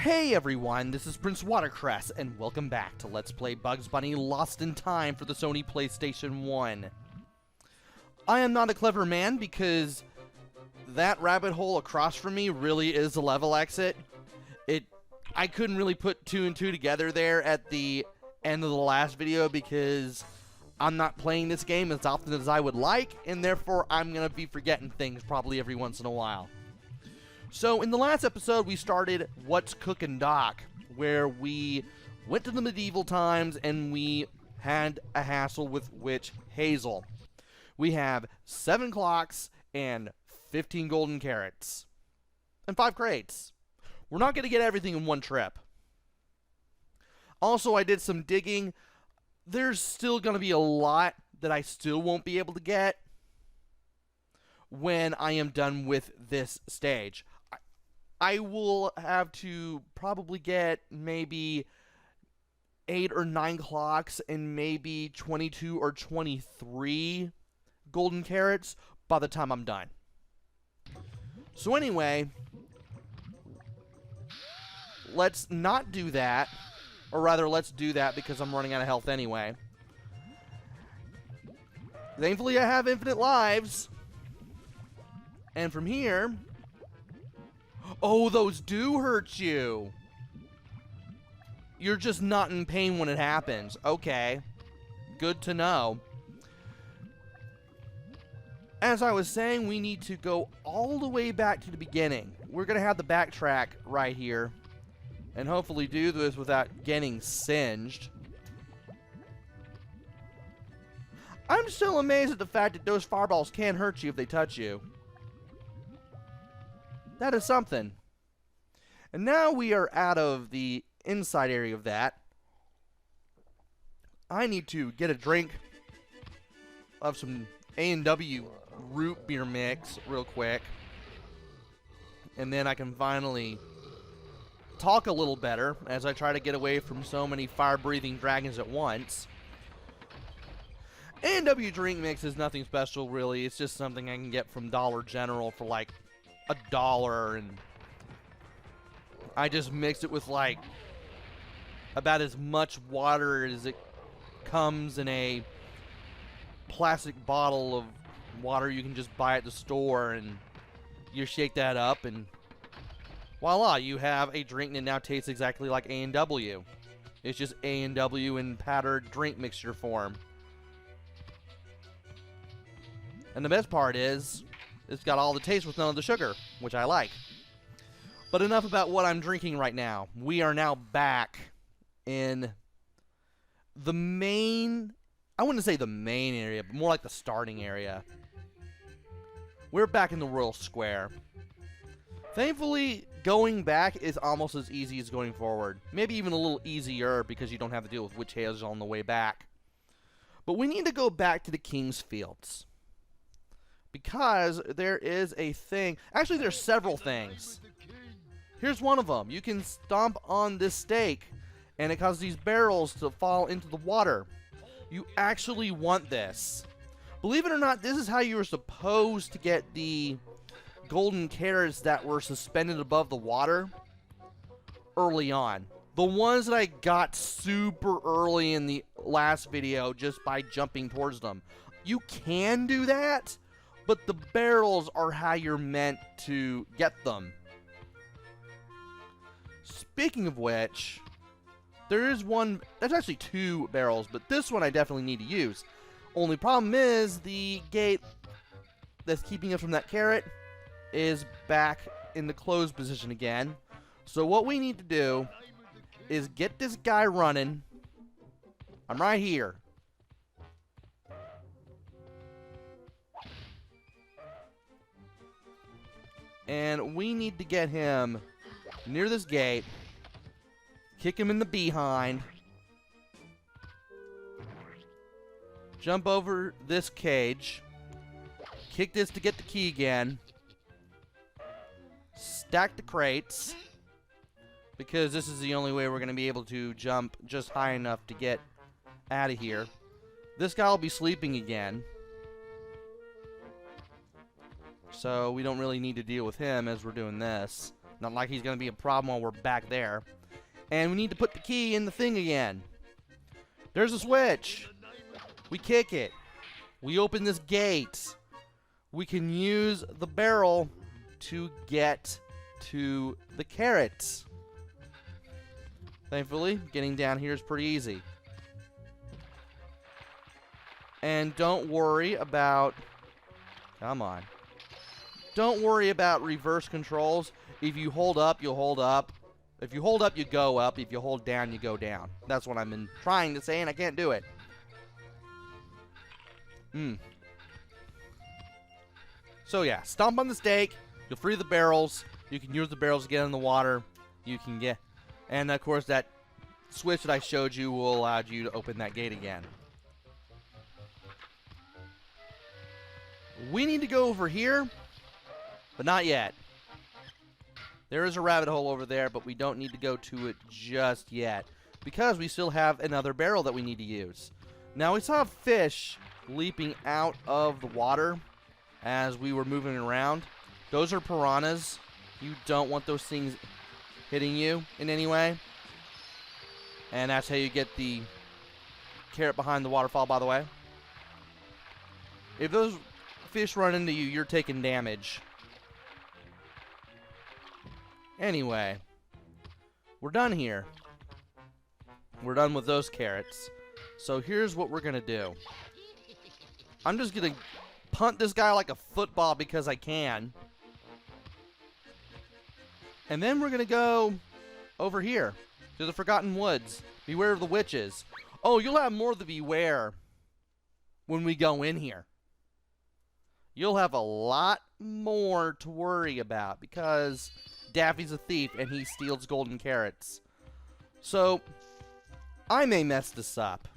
Hey everyone, this is PrinceWatercress, and welcome back to Let's Play Bugs Bunny Lost in Time for the Sony PlayStation 1. I am not a clever man because that rabbit hole across from me really is a level exit. I couldn't really put two and two together there at the end of the last video because I'm not playing this game as often as I would like, and therefore I'm going to be forgetting things probably every once in a while. So, in the last episode, we started What's Cookin' Doc, where we went to the medieval times and we had a hassle with Witch Hazel. We have 7 clocks and 15 golden carrots. And 5 crates. We're not going to get everything in one trip. Also, I did some digging. There's still going to be a lot that I still won't be able to get when I am done with this stage. I will have to probably get maybe 8 or 9 clocks and maybe 22 or 23 golden carrots by the time I'm done. So anyway, let's not do that. Or rather, let's do that because I'm running out of health anyway. Thankfully, I have infinite lives. And from here... Oh, those do hurt you. You're just not in pain when it happens. Okay. Good to know. As I was saying, we need to go all the way back to the beginning. We're going to have the backtrack right here. And hopefully do this without getting singed. I'm still amazed at the fact that those fireballs can hurt you if they touch you. That is something. And now we are out of the inside area of that. I need to get a drink of some A&W root beer mix real quick. And then I can finally talk a little better as I try to get away from so many fire-breathing dragons at once. A&W drink mix is nothing special, really. It's just something I can get from Dollar General for like $1, and I just mix it with like about as much water as it comes in a plastic bottle of water you can just buy at the store, and you shake that up and voila, you have a drink that now tastes exactly like A&W. It's just A&W in powdered drink mixture form. And the best part is it's got all the taste with none of the sugar, which I like. But enough about what I'm drinking right now. We are now back in the main... I wouldn't say the main area, but more like the starting area. We're back in the Royal Square. Thankfully, going back is almost as easy as going forward. Maybe even a little easier because you don't have to deal with Witch Hazel on the way back. But we need to go back to the King's Fields. Because there is a thing. Actually, there's several things. Here's one of them. You can stomp on this stake, and it causes these barrels to fall into the water. You actually want this. Believe it or not, this is how you were supposed to get the golden carrots that were suspended above the water early on. The ones that I got super early in the last video just by jumping towards them. You can do that, but the barrels are how you're meant to get them. Speaking of which, there is one, there's actually 2 barrels, but this one I definitely need to use. Only problem is the gate that's keeping us from that carrot is back in the closed position again. So what we need to do is get this guy running. I'm right here. And we need to get him near this gate. Kick him in the behind. Jump over this cage. Kick this to get the key again. Stack the crates. Because this is the only way we're going to be able to jump just high enough to get out of here. This guy will be sleeping again. So we don't really need to deal with him as we're doing this. Not like he's going to be a problem while we're back there. And we need to put the key in the thing again. There's a switch. We kick it. We open this gate. We can use the barrel to get to the carrots. Thankfully, getting down here is pretty easy. And don't worry about... Come on. Don't worry about reverse controls. If you hold up, you'll hold up. If you hold up, you go up. If you hold down, you go down. That's what I've been trying to say, and I can't do it. So yeah, stomp on the stake. You'll free the barrels. You can use the barrels to get in the water. You can get... And, of course, that switch that I showed you will allow you to open that gate again. We need to go over here, but not yet. There is a rabbit hole over there, but we don't need to go to it just yet, because we still have another barrel that we need to use. Now, we saw a fish leaping out of the water as we were moving around. Those are piranhas. You don't want those things hitting you in any way. And that's how you get the carrot behind the waterfall, by the way. If those fish run into you, you're taking damage. Anyway, we're done here. We're done with those carrots. So here's what we're going to do. I'm just going to punt this guy like a football because I can. And then we're going to go over here to the Forgotten Woods. Beware of the witches. Oh, you'll have more to beware when we go in here. You'll have a lot more to worry about because Daffy's a thief and he steals golden carrots. So, I may mess this up.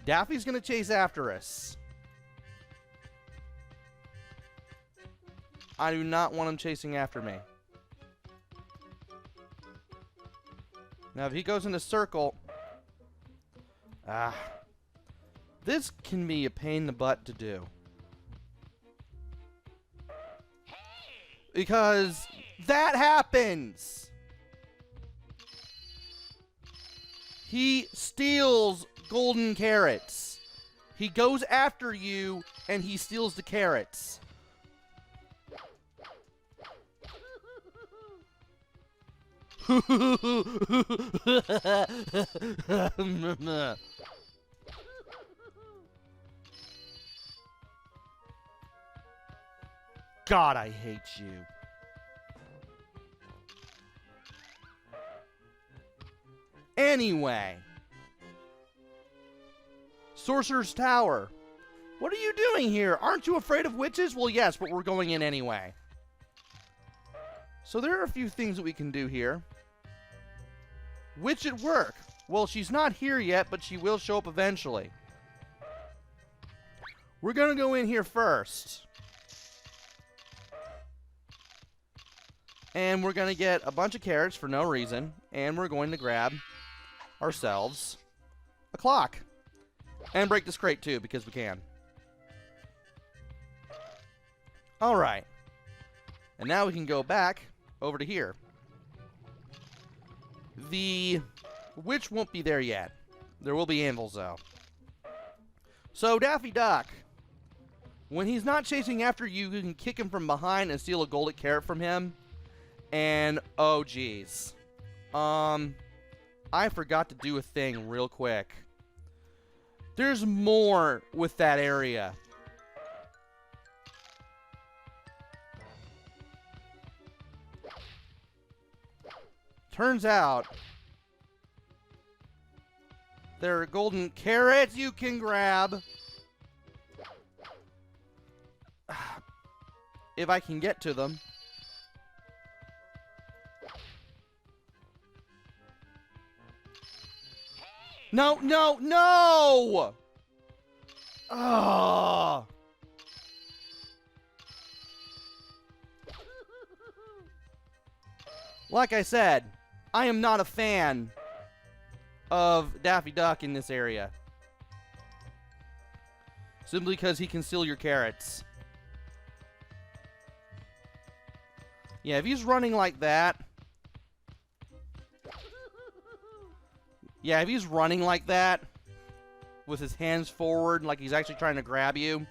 Daffy's going to chase after us. I do not want him chasing after me. Now, if he goes in a circle... this can be a pain in the butt to do. Because that happens! He steals golden carrots. He goes after you, and he steals the carrots. God, I hate you. Anyway. Sorcerer's Tower. What are you doing here? Aren't you afraid of witches? Well, yes, but we're going in anyway. So there are a few things that we can do here. Witch at work. Well, she's not here yet, but she will show up eventually. We're going to go in here first. And we're going to get a bunch of carrots for no reason. And we're going to grab ourselves a clock. And break this crate too, because we can. Alright. And now we can go back over to here. The witch won't be there yet. There will be anvils, though. So, Daffy Duck. When he's not chasing after you, you can kick him from behind and steal a golden carrot from him. And, oh, geez. I forgot to do a thing real quick. There's more with that area. Turns out there are golden carrots you can grab. If I can get to them. No, no, no! Oh. Like I said, I am not a fan of Daffy Duck in this area. Simply because he can steal your carrots. Yeah, if he's running like that... Yeah, if he's running like that, with his hands forward, like he's actually trying to grab you,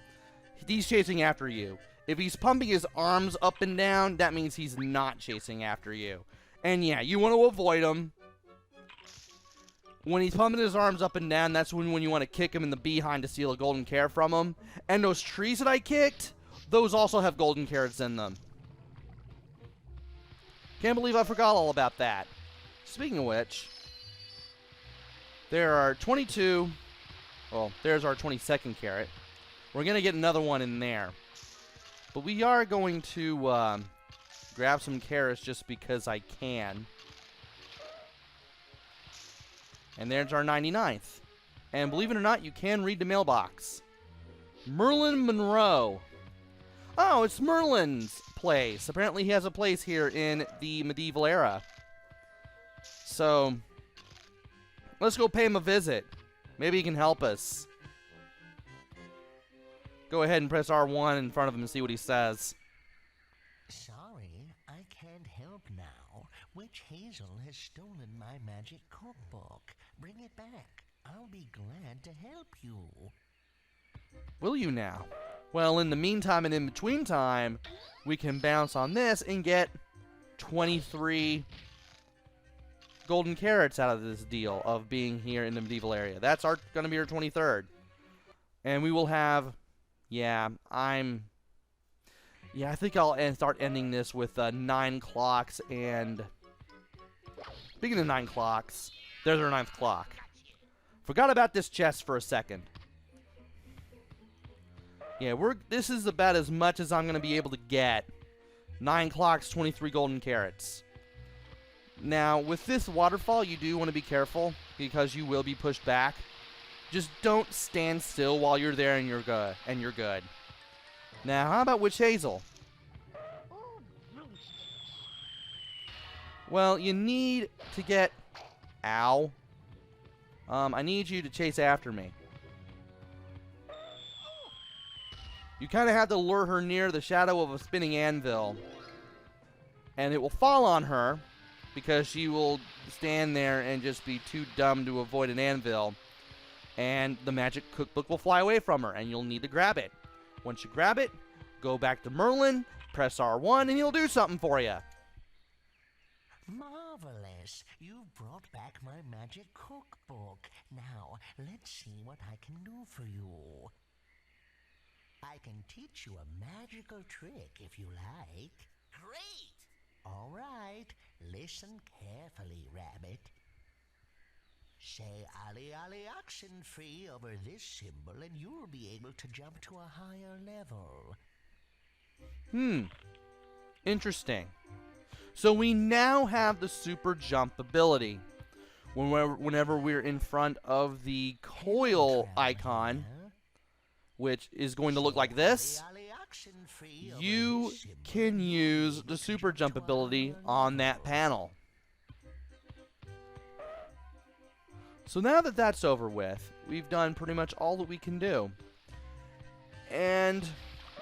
he's chasing after you. If he's pumping his arms up and down, that means he's not chasing after you. And yeah, you want to avoid him. When he's pumping his arms up and down, that's when you want to kick him in the behind to steal a golden carrot from him. And those trees that I kicked, those also have golden carrots in them. Can't believe I forgot all about that. Speaking of which, there are 22... Well, there's our 22nd carrot. We're going to get another one in there. But we are going to grab some carrots just because I can. And there's our 99th. And believe it or not, you can read the mailbox. Merlin Monroe. Oh, it's Merlin's place. Apparently he has a place here in the medieval era. So, let's go pay him a visit. Maybe he can help us. Go ahead and press R1 in front of him and see what he says. Sorry, I can't help now. Witch Hazel has stolen my magic cookbook. Bring it back. I'll be glad to help you. Will you now? Well, in the meantime and in between time, we can bounce on this and get 23 golden carrots out of this deal of being here in the medieval area. That's going to be our 23rd. And we will have... Yeah, I think I'll start ending this with 9 clocks and... Speaking of 9 clocks, there's our 9th clock. Forgot about this chest for a second. Yeah, this is about as much as I'm going to be able to get. 9 clocks, 23 golden carrots. Now, with this waterfall, you do want to be careful because you will be pushed back. Just don't stand still while you're there and you're good. Now, how about Witch Hazel? Well, you need to get... Ow. I need you to chase after me. You kind of have to lure her near the shadow of a spinning anvil. And it will fall on her because she will stand there and just be too dumb to avoid an anvil. And the magic cookbook will fly away from her, and you'll need to grab it. Once you grab it, go back to Merlin, press R1, and he'll do something for you. Marvelous! You've brought back my magic cookbook. Now, let's see what I can do for you. I can teach you a magical trick if you like. Great! All right, listen carefully, Rabbit. Say Ali Ali Oxenfree over this symbol and you'll be able to jump to a higher level. Interesting. So we now have the super jump ability. Whenever we're in front of the coil icon, which is going to look like this, you can use the super jump ability on that panel. So now that that's over with, we've done pretty much all that we can do. And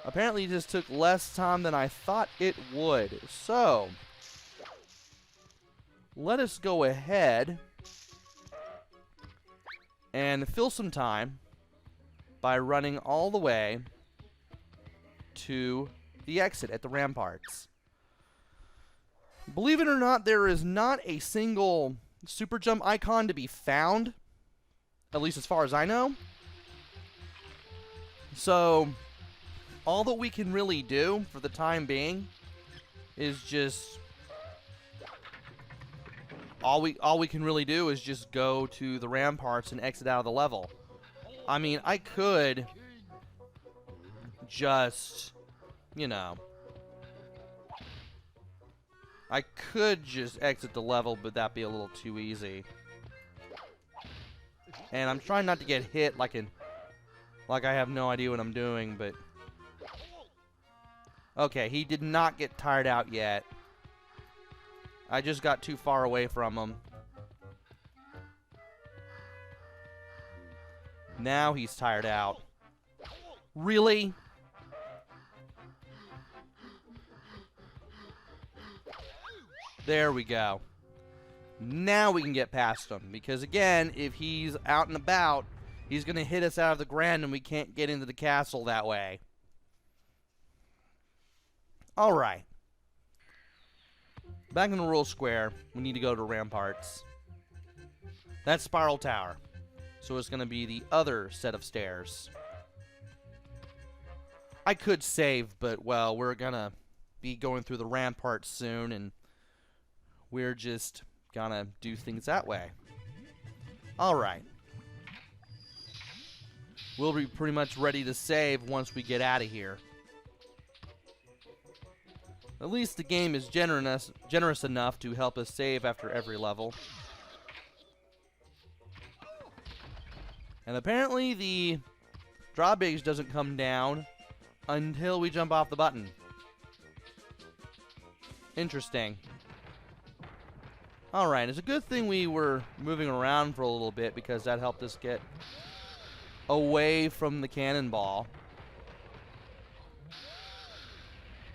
apparently this took less time than I thought it would. So, let us go ahead and fill some time by running all the way to the exit at the ramparts. Believe it or not, there is not a single super jump icon to be found, at least as far as I know. So all that we can really do for the time being is just all we can really do is just go to the ramparts and exit out of the level. I mean, I could just, you know, I could just exit the level, but that'd be a little too easy. And I'm trying not to get hit like I have no idea what I'm doing, but... Okay, he did not get tired out yet. I just got too far away from him. Now he's tired out. Really? There we go. Now we can get past him. Because again, if he's out and about, he's going to hit us out of the ground and we can't get into the castle that way. Alright. Back in the Royal Square, we need to go to Ramparts. That's Spiral Tower. So it's going to be the other set of stairs. I could save, but, well, we're going to be going through the Ramparts soon, and we're just going to do things that way. Alright. We'll be pretty much ready to save once we get out of here. At least the game is generous enough to help us save after every level. And apparently the drawbridge doesn't come down until we jump off the button. Interesting. Alright, it's a good thing we were moving around for a little bit because that helped us get away from the cannonball.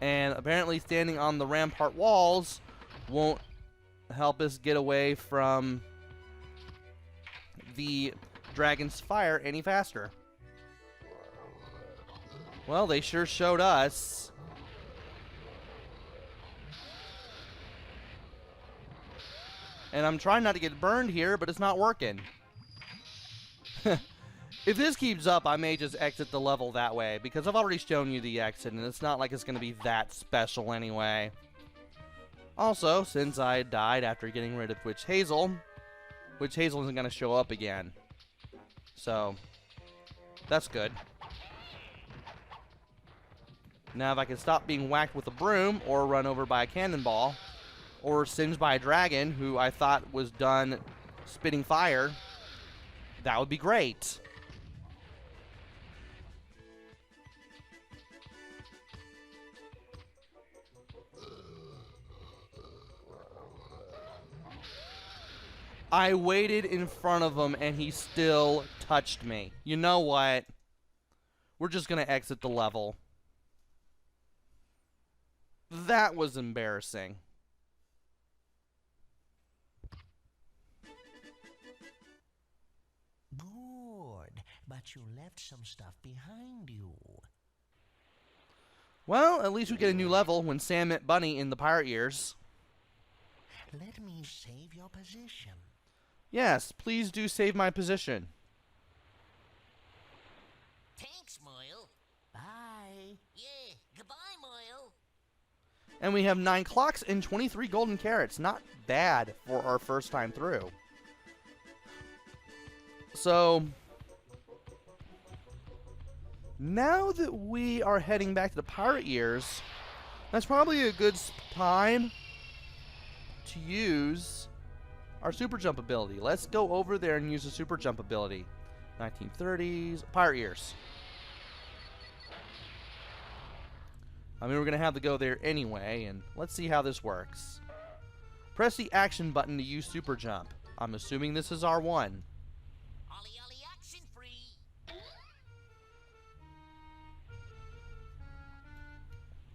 And apparently standing on the rampart walls won't help us get away from the dragon's fire any faster. Well, they sure showed us. And I'm trying not to get burned here, but it's not working. If this keeps up, I may just exit the level that way, because I've already shown you the exit, and it's not like it's going to be that special anyway. Also, since I died after getting rid of Witch Hazel isn't going to show up again. So, that's good. Now, if I can stop being whacked with a broom, or run over by a cannonball, or singed by a dragon, who I thought was done spitting fire, that would be great. I waited in front of him and he still touched me. You know what? We're just gonna exit the level. That was embarrassing. Good, but you left some stuff behind you. Well, at least we get a new level when Sam met Bunny in the pirate ears. Let me save your position. Yes, please do save my position. Thanks, Moyle. Bye. Yeah, goodbye, Moyle. And we have 9 clocks and 23 golden carrots. Not bad for our first time through. So, now that we are heading back to the pirate ears, that's probably a good time to use our super jump ability. Let's go over there and use the super jump ability. 1930s, pirate ears. I mean, we're going to have to go there anyway, and let's see how this works. Press the action button to use super jump. I'm assuming this is R1. Ollie Ollie action free.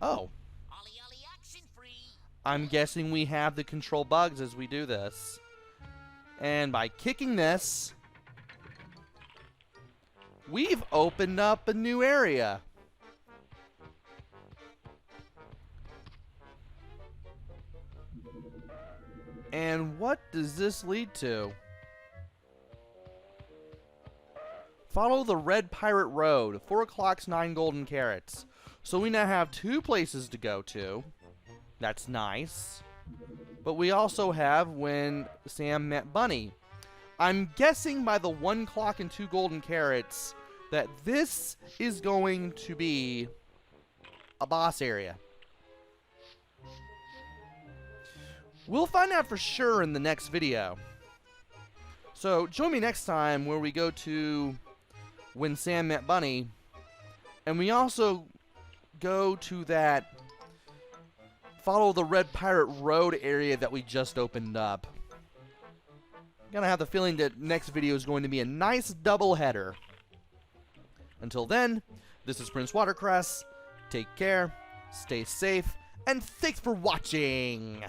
Oh. Ollie Ollie action free. I'm guessing we have the control bugs as we do this. And by kicking this, we've opened up a new area. And what does this lead to? Follow the red pirate road. 4 o'clock's 9 golden carrots. So we now have 2 places to go to. That's nice. But we also have when Sam met Bunny. I'm guessing by the 1 clock and 2 golden carrots that this is going to be a boss area. We'll find out for sure in the next video. So join me next time where we go to when Sam met Bunny. And we also go to that follow the red pirate road area that we just opened up. I'm gonna have the feeling that next video is going to be a nice double header. Until then, this is PrinceWatercress. Take care, stay safe, and thanks for watching!